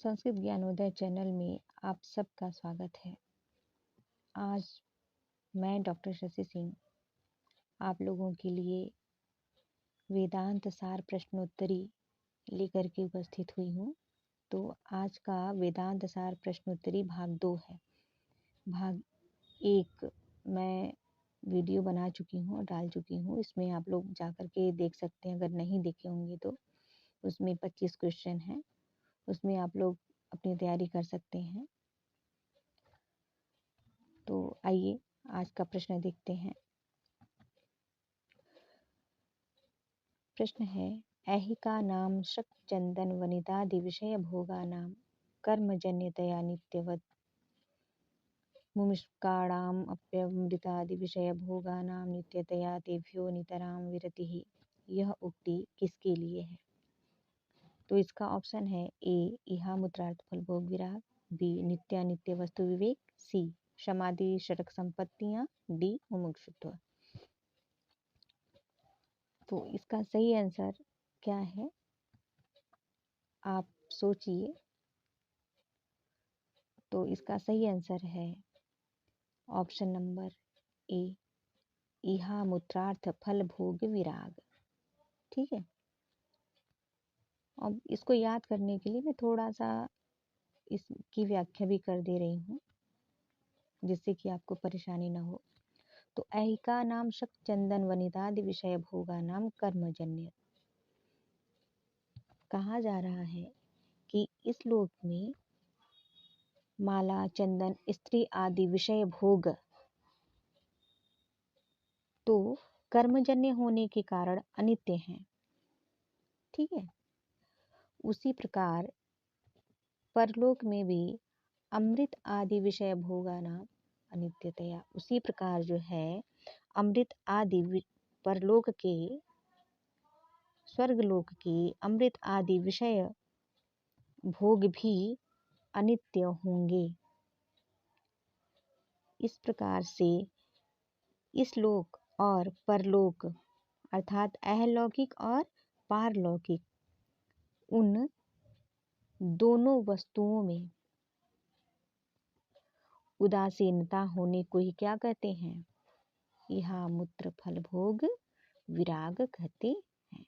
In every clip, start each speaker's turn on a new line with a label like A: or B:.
A: Sanskrit Gyanodaya channel में आप सबका स्वागत है। आज मैं डॉक्टर शशि सिंह आप लोगों के लिए वेदांत सार प्रश्नोत्तरी लेकर के उपस्थित हुई हूँ। तो आज का वेदांत सार प्रश्नोत्तरी भाग 2 है। भाग 1 मैं वीडियो बना चुकी हूँ और डाल चुकी हूँ। इसमें आप लोग जा कर के देख सकते हैं। अगर नहीं देखे होंगे तो उसमें 25 क्वेश्चन हैं। उसमें आप लोग अपनी तैयारी कर सकते हैं। तो आइए आज का प्रश्न देखते हैं। प्रश्न है, ऐहिका नाम शक चंदन वनितादि विषय भोगा नाम कर्मजन्यतया नित्यवत मुमिष्काणाम अप्यमृतादि विषय भोगा नाम नित्यतया तेभ्यो नितराम विरतिः। यह उक्ति किसके लिए है? तो इसका ऑप्शन है ए इहामुत्रार्थ फल भोग विराग, बी नित्यानित्य वस्तु विवेक, सी समाधि षटक संपत्तियां, डी मुमुक्षुत्व। तो इसका सही आंसर क्या है आप सोचिए। तो इसका सही आंसर है ऑप्शन नंबर ए इहामुत्रार्थ फल भोग विराग। ठीक है। अब इसको याद करने के लिए मैं थोड़ा सा इसकी व्याख्या भी कर दे रही हूँ जिससे कि आपको परेशानी ना हो। तो ऐहिका नाम शक चंदन वनितादि विषय भोगा नाम कर्मजन्य। कहा जा रहा है कि इस लोक में माला चंदन स्त्री आदि विषय भोग तो कर्मजन्य होने के कारण अनित्य हैं। ठीक है। उसी प्रकार परलोक में भी अमृत आदि विषय भोगा नाम अनित्यतया। उसी प्रकार जो है अमृत आदि परलोक के स्वर्गलोक के अमृत आदि विषय भोग भी अनित्य होंगे। इस प्रकार से इस लोक और परलोक अर्थात अहलौकिक और पारलौकिक उन दोनों वस्तुओं में उदासीनता होने को ही क्या कहते हैं? इहा मूत्र फल भोग विराग कहते हैं।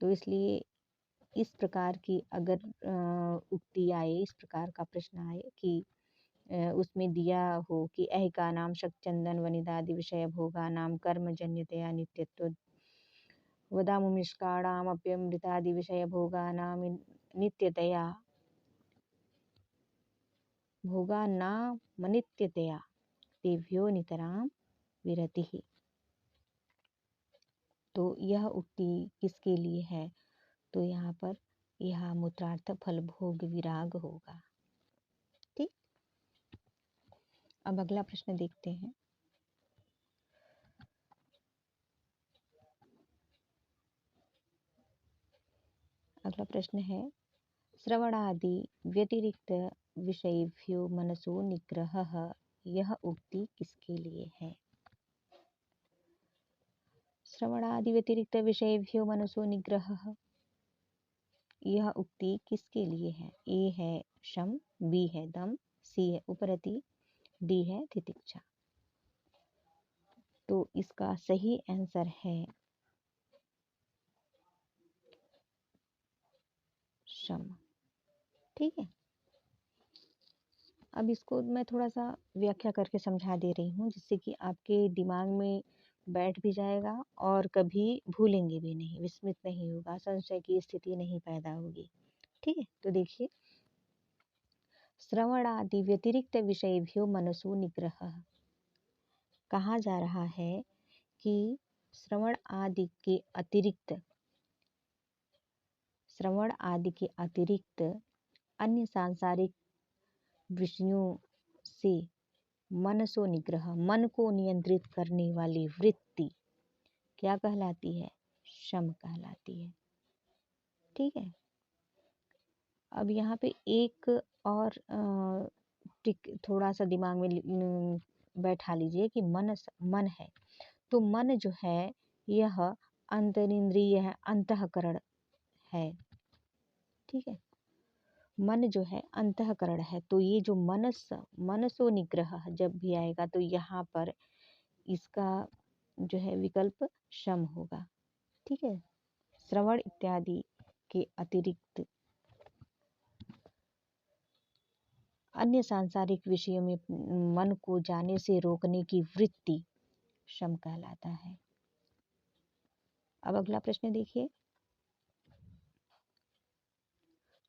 A: तो इसलिए इस प्रकार की अगर उक्ति आए, इस प्रकार का प्रश्न आए कि उसमें दिया हो कि ऐहिका नाम शक चंदन वनितादि विषय भोगा नाम कर्मजन्यतया नित्यत्व वदामुमिष्काणाम अप्यमृतादि विषय भोगा नाम नित्यतया भोगा नाम नित्यतया तेभ्यो नितराम विरतिः। तो यह उक्ति किसके लिए है? तो यहाँ पर यह मूत्रार्थ फल भोग विराग होगा। ठीक। अब अगला प्रश्न देखते हैं। अगला प्रश्न है, श्रवणादि व्यतिरिक्त विषयेभ्यो मनसो निग्रहः। यह उक्ति किसके लिए है? श्रवणादि व्यतिरिक्त विषयेभ्यो मनसो निग्रहः। यह उक्ति किसके लिए है? ए है शम, बी है दम, सी है उपरति, डी है तितिक्षा। तो इसका सही आंसर है शम। ठीक है। अब इसको मैं थोड़ा सा व्याख्या करके समझा दे रही हूँ जिससे कि आपके दिमाग में बैठ भी जाएगा और कभी भूलेंगे भी नहीं, विस्मित नहीं होगा, संशय की स्थिति नहीं पैदा होगी। ठीक है। तो देखिए, श्रवण आदि व्यतिरिक्त विषयेभ्यो मनसो निग्रहः। कहा जा रहा है कि श्रवण आदि के अतिरिक्त अन्य सांसारिक विषयों से मनसो निग्रह, मन को नियंत्रित करने वाली वृत्ति क्या कहलाती है? शम कहलाती है। ठीक है। अब यहाँ पे एक और थोड़ा सा दिमाग में बैठा लीजिए कि मन है। तो मन जो है यह अंतरिंद्रिय है, अंतःकरण है। ठीक है। मन जो है अंतःकरण है, तो ये जो मनसो निग्रह जब भी आएगा तो यहाँ पर इसका जो है विकल्प शम होगा। ठीक है, श्रवण इत्यादि के अतिरिक्त अन्य सांसारिक विषयों में मन को जाने से रोकने की वृत्ति शम कहलाता है। अब अगला प्रश्न देखिए।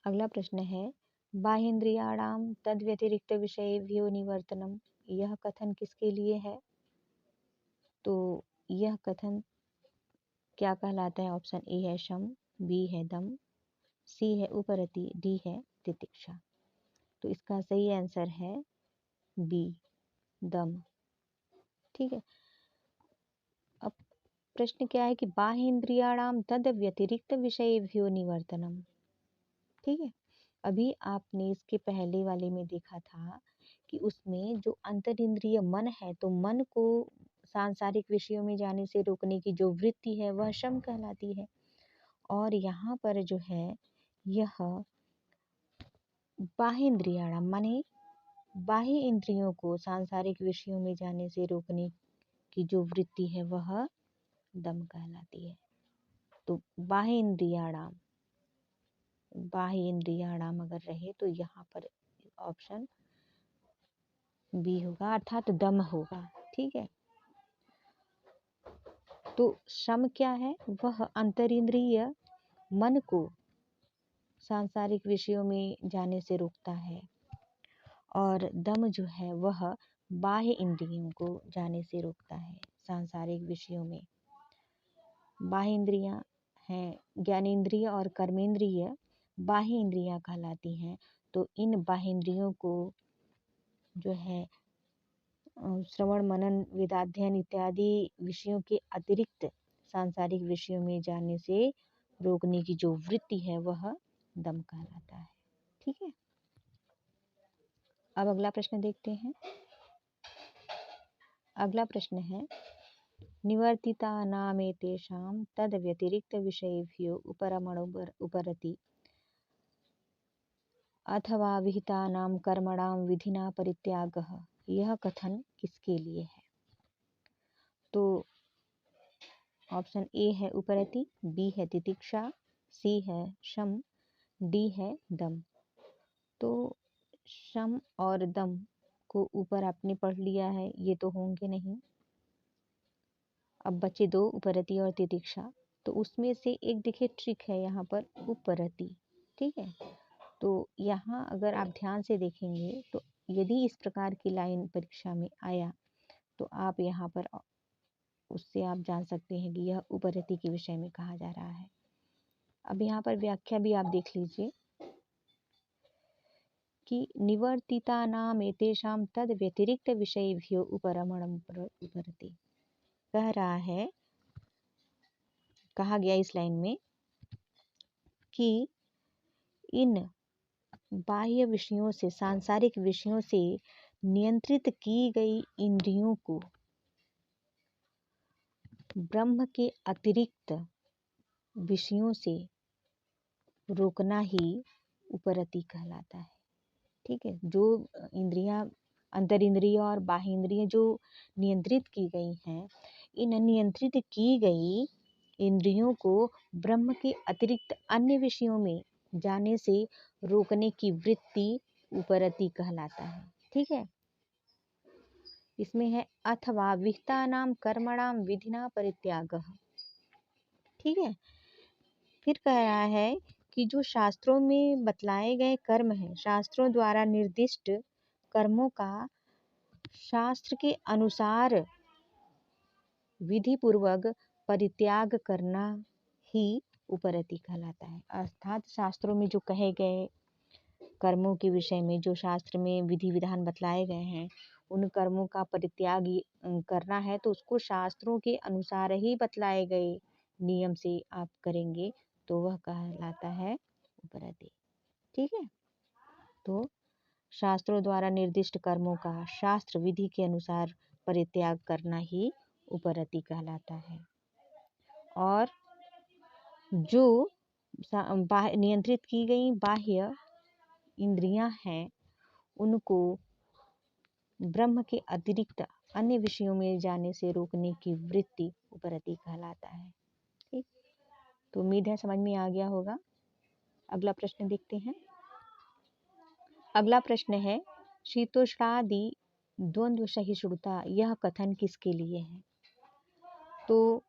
A: अगला प्रश्न है, बाह्येन्द्रियाणाम तद व्यतिरिक्त विषयेभ्यो निवर्तनम, यह कथन किसके लिए है? तो यह कथन क्या कहलाता है? ऑप्शन ए है शम, बी है दम, सी है उपरति, डी है तितिक्षा। तो इसका सही आंसर है बी, दम। ठीक है, अब प्रश्न क्या है कि बाह्य इंद्रियाणाम तद व्यतिरिक्त विषयेभ्यो निवर्तनम। ठीक है, अभी आपने इसके पहले वाले में देखा था कि उसमें जो अंतर इंद्रिय मन है, तो मन को सांसारिक विषयों में जाने से रोकने की जो वृत्ति है वह शम कहलाती है। और यहाँ पर जो है यह बाह्य इंद्रियाणाम माने बाह्य इंद्रियों को सांसारिक विषयों में जाने से रोकने की जो वृत्ति है वह दम कहलाती है। तो बाह्य इंद्रियाणाम अगर रहे तो यहाँ पर ऑप्शन बी होगा, अर्थात दम होगा। ठीक है, तो शम क्या है? वह अंतरिंद्रिय मन को सांसारिक विषयों में जाने से रोकता है, और दम जो है वह बाह्य इंद्रियों को जाने से रोकता है सांसारिक विषयों में। बाह्य इंद्रियां हैं ज्ञानेंद्रिय और कर्मेंद्रिय, बाह्य इंद्रियां कहलाती हैं। तो इन बाह्य इंद्रियों को जो है श्रवण मनन वेदाध्ययन इत्यादि विषयों के अतिरिक्त सांसारिक विषयों में जाने से रोकने की जो वृत्ति है वह दम कहलाता है। ठीक है, अब अगला प्रश्न देखते हैं। अगला प्रश्न है, निवर्तितानामेतेषां तद व्यतिरिक्त विषयेभ्यो उपरति अथवा विहितानां कर्मणां विधिना परित्यागः, यह कथन किसके लिए है? तो ऑप्शन ए है उपरति, बी है तितिक्षा, सी है शम, डी है दम। तो शम और दम को ऊपर आपने पढ़ लिया है, ये तो होंगे नहीं। अब बचे दो, उपरति और तितिक्षा। तो उसमें से एक देखिए ट्रिक है यहाँ पर, उपरति। ठीक है, तो यहाँ अगर आप ध्यान से देखेंगे तो यदि इस प्रकार की लाइन परीक्षा में आया तो आप यहाँ पर उससे आप जान सकते हैं कि यह उपरति के विषय में कहा जा रहा है। अब यहाँ पर व्याख्या भी आप देख लीजिए कि निवर्तितानामेतेषां तद व्यतिरिक्त विषयेभ्यो उपरमणं उपरति, कह रहा है, कहा गया इस लाइन में कि इन बाह्य विषयों से, सांसारिक विषयों से नियंत्रित की गई इंद्रियों को ब्रह्म के अतिरिक्त विषयों से रोकना ही उपरति कहलाता है। ठीक है, जो इंद्रियां, अंतर इंद्रिय और बाह्य इंद्रिय जो नियंत्रित की गई हैं, इन नियंत्रित की गई इंद्रियों को ब्रह्म के अतिरिक्त अन्य विषयों में जाने से रोकने की वृत्ति उपरति कहलाता है। ठीक है, इसमें है अथवा विहितानां कर्मणां विधिना परित्यागः। ठीक है, फिर कह रहा है कि जो शास्त्रों में बतलाए गए कर्म हैं, शास्त्रों द्वारा निर्दिष्ट कर्मों का शास्त्र के अनुसार विधि पूर्वक परित्याग करना ही उपरति कहलाता है। अर्थात शास्त्रों में जो कहे गए कर्मों के विषय में, जो शास्त्र में विधि विधान बतलाए गए हैं, उन कर्मों का परित्याग करना है तो उसको शास्त्रों के अनुसार ही बतलाए गए नियम से आप करेंगे तो वह कहलाता है उपरति। ठीक है, तो शास्त्रों द्वारा निर्दिष्ट कर्मों का शास्त्र विधि के अनुसार परित्याग करना ही उपरति कहलाता है। और जो नियंत्रित की गई बाह्य इंद्रियां हैं उनको ब्रह्म के अतिरिक्त अन्य विषयों में जाने से रोकने की वृत्ति उपरति कहलाता है। ठीक, तो उम्मीद है समझ में आ गया होगा। अगला प्रश्न देखते हैं। अगला प्रश्न है, शीतोष्णादि द्वंद्व सहिष्णुता यह कथन किसके लिए है? तो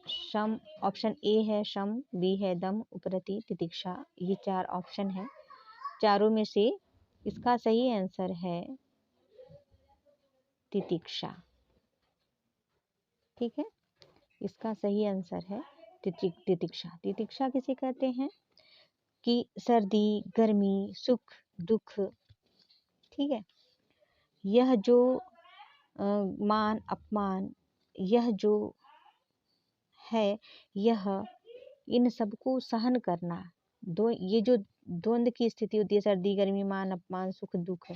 A: शम ऑप्शन ए है शम, बी है दम, उपरति, तितिक्षा, ये 4 ऑप्शन है। चारों में से इसका सही आंसर है तितिक्षा। ठीक है, इसका सही आंसर है तितिक्षा। तितिक्षा किसे कहते हैं? कि सर्दी, गर्मी, सुख, दुख, ठीक है, यह जो मान अपमान, यह जो है, यह इन सबको सहन करना, ये जो द्वंद्व की स्थिति होती है, सर्दी, गर्मी, मान अपमान, सुख, दुख,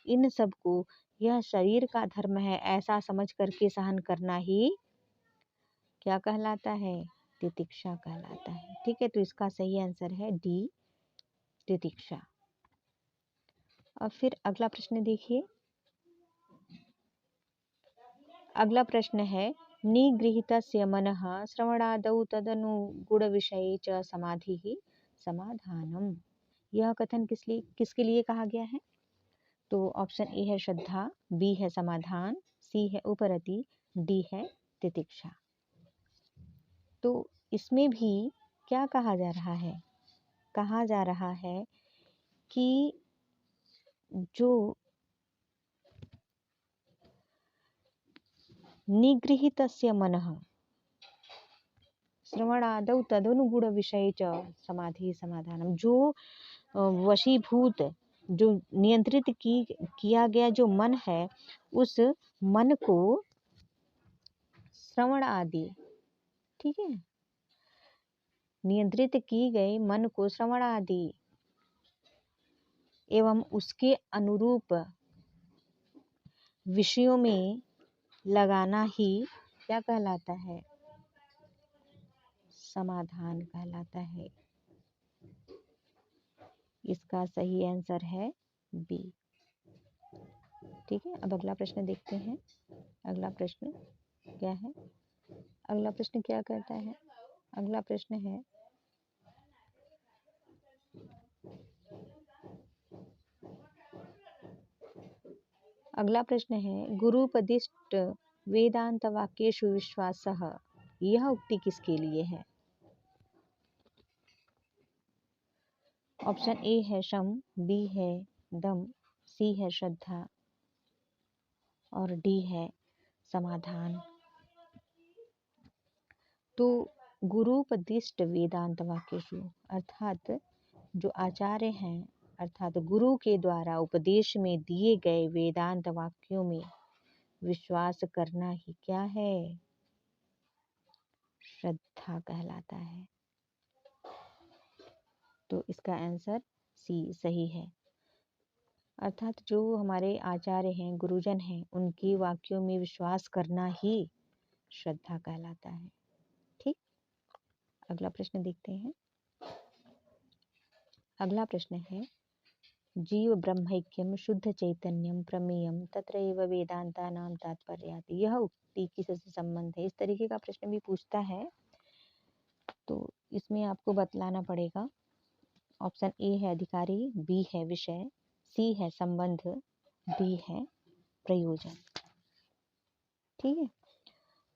A: इन सबको यह शरीर का धर्म है ऐसा समझ करके सहन करना ही क्या कहलाता है? तितिक्षा कहलाता है। ठीक है, तो इसका सही आंसर है डी, तितिक्षा। अब फिर अगला प्रश्न देखिए। अगला प्रश्न है, निगृहीतस्य मनः श्रवणादौ तदनुगुणविषये च समाधिः समाधानम्। यह कथन किसके लिए कहा गया है? तो ऑप्शन ए है श्रद्धा, बी है समाधान, सी है उपरति, डी है तितिक्षा। तो इसमें भी क्या कहा जा रहा है? कहा जा रहा है कि जो निगृहीतस्य मनः श्रवणादौ तदनुगुणविषये च समाधि समाधानम, जो वशीभूत, जो नियंत्रित किया गया जो मन है, उस मन को श्रवण आदि, ठीक है, नियंत्रित की गई मन को श्रवण आदि एवं उसके अनुरूप विषयों में लगाना ही क्या कहलाता है? समाधान कहलाता है। इसका सही आंसर है बी। ठीक है, अब अगला प्रश्न देखते हैं। अगला प्रश्न क्या है? अगला प्रश्न क्या कहता है? अगला प्रश्न है, अगला प्रश्न है, गुरुपदिष्ट वेदांत वाक्येषु विश्वासः, यह उक्ति किसके लिए है? ऑप्शन ए है शम, बी है दम, सी है श्रद्धा और डी है समाधान। तो गुरुपदिष्ट वेदांत वाक्येषु अर्थात जो आचार्य हैं, अर्थात गुरु के द्वारा उपदेश में दिए गए वेदांत वाक्यों में विश्वास करना ही क्या है? श्रद्धा कहलाता है। तो इसका आंसर सी सही है। अर्थात जो हमारे आचार्य हैं, गुरुजन हैं, उनके वाक्यों में विश्वास करना ही श्रद्धा कहलाता है। ठीक, अगला प्रश्न देखते हैं। अगला प्रश्न है, जीव ब्रह्मैक्यम शुद्ध चैतन्यम प्रमेयम तत्रैव वेदांतानाम तात्पर्यात्, यह उक्ति किससे संबंध है? इस तरीके का प्रश्न भी पूछता है, तो इसमें आपको बतलाना पड़ेगा। ऑप्शन ए है अधिकारी, बी है विषय, सी है संबंध, डी है प्रयोजन। ठीक है,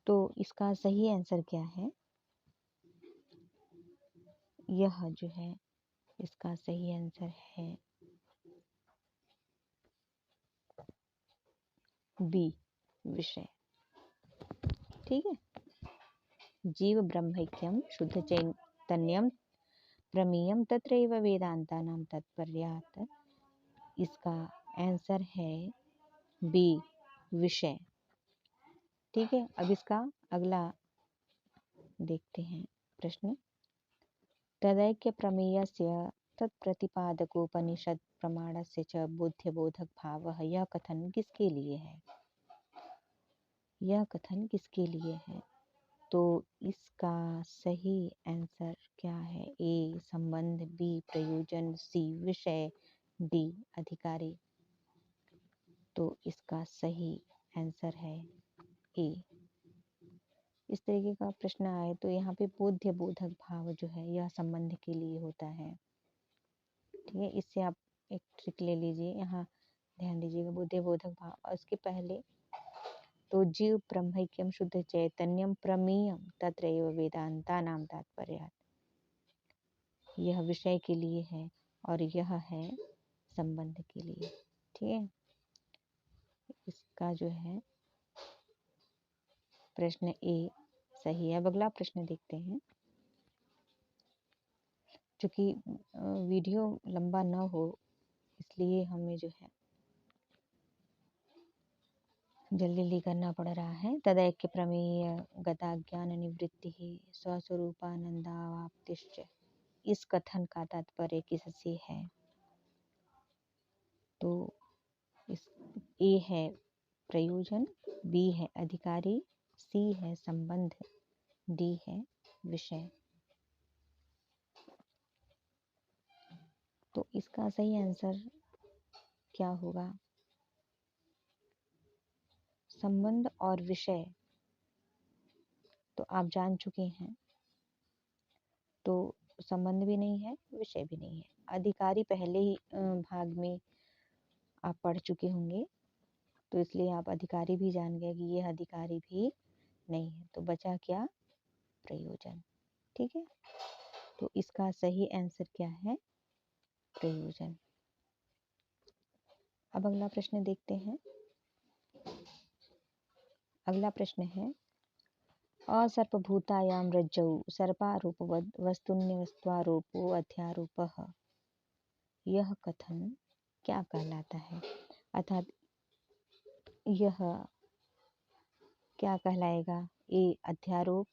A: तो इसका सही आंसर क्या है? यह जो है इसका सही आंसर है बी, विषय। ठीक है, जीव ब्रह्मैक्यम शुद्ध चैतन्यम प्रमेयम तत्रैव वेदांतानाम तात्पर्यात्, इसका आंसर है बी, विषय। ठीक है, अब इसका अगला देखते हैं प्रश्न। तदैक्य प्रमेयस्य तत्प्रतिपादकोपनिषद प्रमाणस्य च बुद्धिबोधक भावः, यह कथन किसके लिए है? यह कथन किसके लिए है? तो इसका सही आंसर क्या है? ए, संबंध, बी प्रयोजन, सी विषय, डी अधिकारी। तो इसका सही आंसर है ए। इस तरीके का प्रश्न आए तो यहाँ पे बोध्य बोधक भाव जो है यह संबंध के लिए होता है। ठीक है, इससे आप एक ट्रिक ले लीजिए, यहाँ ध्यान दीजिएगा बोध्य बोधक भाव। और उसके पहले तो जीव ब्रह्मैक्यम शुद्ध चैतन्यम प्रमेयम तत्रैव वेदांता नाम तात्पर्यात्, यह विषय के लिए है और यह है संबंध के लिए। ठीक है, इसका जो है प्रश्न ए सही है। अब अगला प्रश्न देखते हैं। चूंकि वीडियो लंबा ना हो इसलिए हमें जो है जल्दी जल्दी करना पड़ रहा है। तदैक्य प्रमेय गता ज्ञान निवृत्ति स्वस्वरूपानंदावाप्तिश्च, इस कथन का तात्पर्य किससे है? तो इस ए है प्रयोजन, बी है अधिकारी, सी है संबंध, डी है विषय। तो इसका सही आंसर क्या होगा? संबंध और विषय तो आप जान चुके हैं, तो संबंध भी नहीं है, विषय भी नहीं है। अधिकारी पहले ही भाग में आप पढ़ चुके होंगे, तो इसलिए आप अधिकारी भी जान गए कि यह अधिकारी भी नहीं है। तो बचा क्या? प्रयोजन। ठीक है, तो इसका सही आंसर क्या है? प्रयोजन। अब अगला प्रश्न देखते हैं। अगला प्रश्न है असर्पभूतायां रज्जौ सर्पारूपवद् वस्तुन्यस्त्वारोपो अध्यारोपः, यह कथन क्या कहलाता है? अर्थात यह क्या कहलाएगा? ए अध्यारोप,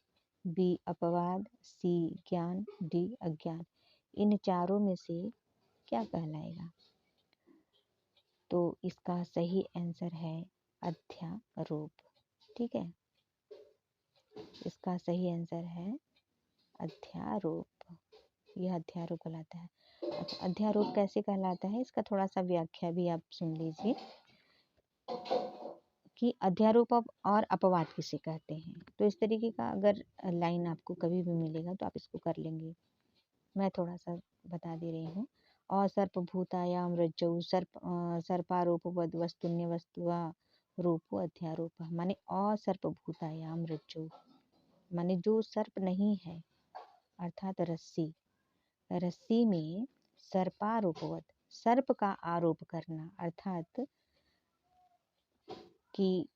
A: बी अपवाद, सी ज्ञान, डी अज्ञान। इन चारों में से क्या कहलाएगा? तो इसका सही आंसर है अध्यारोप। ठीक है, इसका सही आंसर है अध्यारोप। यह अध्यारोप कहलाता है। अच्छा, अध्यारोप कैसे कहलाता है इसका थोड़ा सा व्याख्या भी आप सुन लीजिए कि अध्यारोप और अपवाद किसे कहते हैं। तो इस तरीके का अगर लाइन आपको कभी भी मिलेगा तो आप इसको कर लेंगे। मैं थोड़ा सा बता दे रही हूँ। असर्पभूतायां रज्जौ सर्पारोपवद् वस्तुन्य वस्तुआ रूपो अध्यारोप, माने असर्पभूतायां रज्जौ माने जो सर्प नहीं है, अर्थात रस्सी, रस्सी में सर्पारोपवत सर्प का आरोप करना, अर्थात कि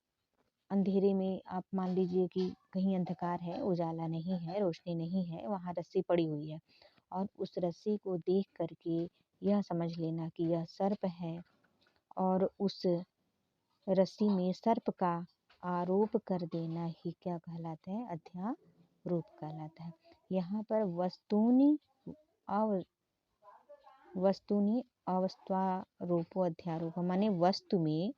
A: अंधेरे में आप मान लीजिए कि कहीं अंधकार है, उजाला नहीं है, रोशनी नहीं है, वहाँ रस्सी पड़ी हुई है और उस रस्सी को देख करके यह समझ लेना कि यह सर्प है और उस रस्सी में सर्प का आरोप कर देना ही क्या कहलाता है? अध्यारोप कहलाता है। यहाँ पर वस्तुनि अवस्त्वारोपो अध्यारोप, माने वस्तु में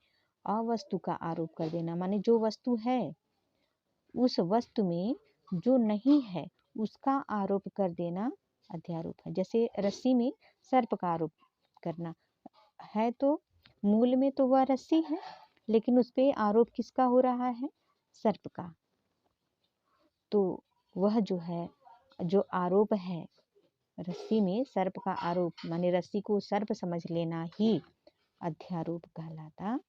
A: अवस्तु का आरोप कर देना, माने जो वस्तु है उस वस्तु में जो नहीं है उसका आरोप कर देना अध्यारोप है। जैसे रस्सी में सर्प का आरोप करना है, तो मूल में तो वह रस्सी है लेकिन उस पे आरोप किसका हो रहा है? सर्प का। तो वह जो है, जो आरोप है रस्सी में सर्प का आरोप, माने रस्सी को सर्प समझ लेना ही अध्यारोप कहलाता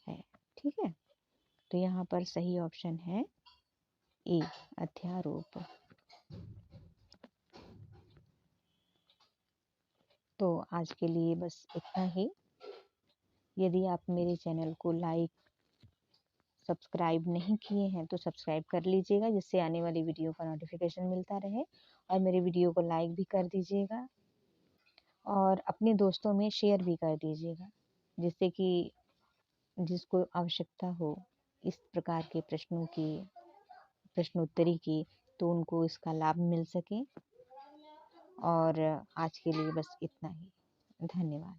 A: है। ठीक है, तो यहाँ पर सही ऑप्शन है ए अध्यारोप। तो आज के लिए बस इतना ही। यदि आप मेरे चैनल को लाइक सब्सक्राइब नहीं किए हैं तो सब्सक्राइब कर लीजिएगा, जिससे आने वाली वीडियो का नोटिफिकेशन मिलता रहे। और मेरे वीडियो को लाइक भी कर दीजिएगा और अपने दोस्तों में शेयर भी कर दीजिएगा, जिससे कि जिसको आवश्यकता हो इस प्रकार के प्रश्नों की, प्रश्नोत्तरी की, तो उनको इसका लाभ मिल सके। और आज के लिए बस इतना ही। धन्यवाद।